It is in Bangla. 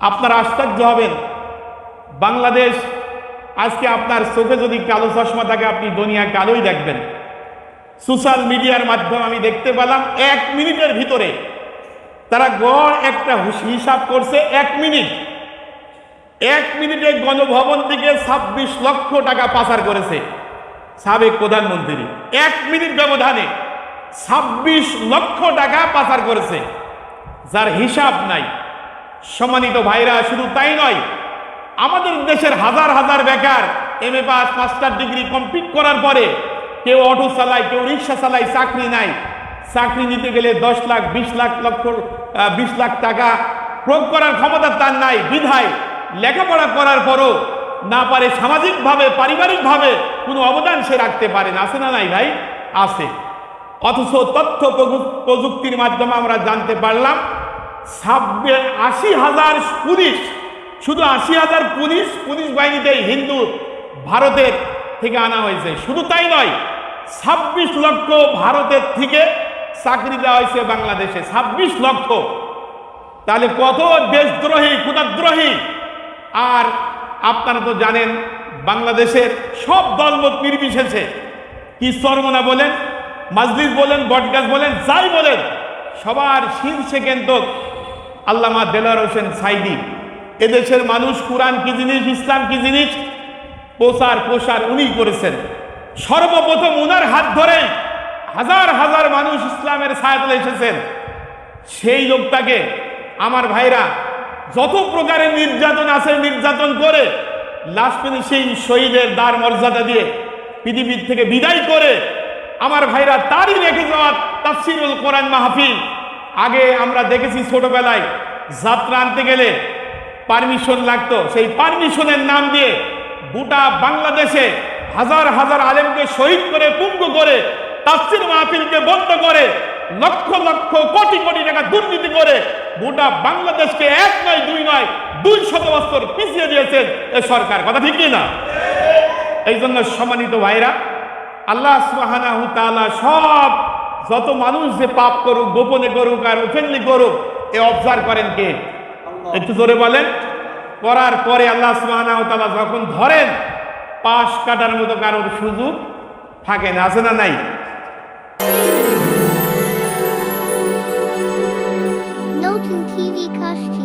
আপনারা আশ্চর্য হবেন। বাংলাদেশ আজকে আপনার চোখে যদি কালো চশমা থাকে আপনি দুনিয়া কালোই দেখবেন। সোশ্যাল মিডিয়ার মাধ্যমে আমি দেখতে পেলাম 1 মিনিটের ভিতরে তারা গড় একটা হিসাব করছে। 1 মিনিটে গণভবন থেকে 26 লক্ষ টাকা পাচার করেছে সাবেক প্রধানমন্ত্রী। 1 মিনিট ব্যবধানে 26 লক্ষ টাকা পাচার করেছে, যার হিসাব নাই। সম্মানিত ভাইরা, শুধু তাই নয়, আমাদের দেশের হাজার হাজার বেকার MA pass, master degree complete করার পরে কেউ অটো চালায়, কেউ রিক্সা চালায়, চাকরি নাই। চাকরি নিতে গেলে 10 লাখ 20 লাখ টাকা প্রয়োগ করার ক্ষমতা তার নাই। বিধায় লেখাপড়া করার পরও না পারে সামাজিকভাবে, পারিবারিকভাবে কোনো অবদান সে রাখতে পারে না। আছে না নাই ভাই? আছে। অথচ তথ্য প্রযুক্তির মাধ্যমে আমরা জানতে পারলাম 80,000 পুলিশ, শুধু 80,000 পুলিশ বাহিনীতেই হিন্দু ভারতের থেকে আনা হয়েছে। শুধু তাই নয়, 26 লক্ষ ভারতের থেকে চাকরি দেওয়া হয়েছে বাংলাদেশে। 26 লক্ষ। তাহলে কত দেশদ্রোহী, ক্ষুধাদ্রোহী। আর আপনারা তো জানেন বাংলাদেশের সব দলমত নির্বিশেষে, কি চরমনা বলেন, মাজলিস বলেন, বটগাছ বলেন, যাই বলেন, সবার শীর্ষে কিন্তু আল্লামা দেলোয়ার হোসেন সাঈদী। এদেশের মানুষ কুরআন কি জিনিস, ইসলাম কি জিনিস প্রসার উনি করেছেন। সর্বপ্রথম উনার হাত ধরেই হাজার হাজার মানুষ ইসলামের ছায়াতলে এসেছেন। সেই লোকটাকে আমার ভাইরা যত প্রকারের নির্যাতন আছে, নির্যাতন করে লাস্ট ফিনিশিং শহীদের দার মর্যাদা দিয়ে পৃথিবীর থেকে বিদায় করে আমার ভাইরা তারই রেখে যাওয়া তাফসিরুল কোরআন মাহফিল। আগে আমরা দেখেছি ছোটবেলায় যাত্রা আনতে গেলে পারমিশন লাগতো, সেই পারমিশনের নাম দিয়ে গোটা বাংলাদেশে হাজার হাজার আলেমকে শহীদ করে, পুঙ্গ করে, তাফসির মাহফিলকে বন্ধ করে, লক্ষ লক্ষ কোটি কোটি টাকা দুর্নীতি করে গোটা বাংলাদেশকে 1 নয় 2 নয় 200 বছর পিছিয়ে দিয়েছেন এই সরকার। কথা ঠিক না? এই জন্য সম্মানিত ভাইরা, আল্লাহ সুবহানাহু তাআলা সব যত মানুষ যে পাপ করুক, গোপনে করুক আর ওপেনলি করুক, এ অবজার্ভ করেন কে? একটু জোরে বলেন। করার পরে আল্লাহ সুবহানাহু তাআলা যখন ধরেন, পাশ কাটার মতো কারোর সুযোগ থাকে না। আছে না নাই? Noten TV Kashti